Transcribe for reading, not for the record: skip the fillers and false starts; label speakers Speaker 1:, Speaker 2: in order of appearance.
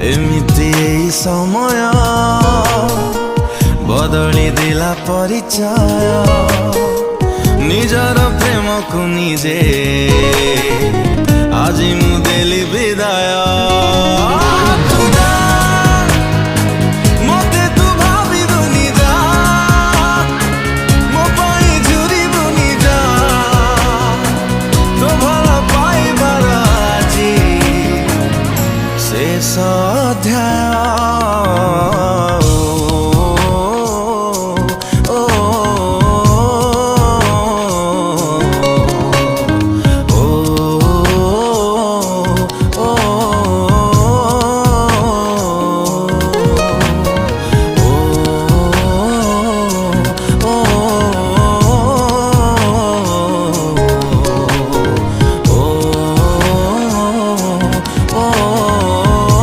Speaker 1: एमिति एई समय बदली दिला परिचय निजर प्रेम को निजे आज मु देली विदाय। शेष अध्याय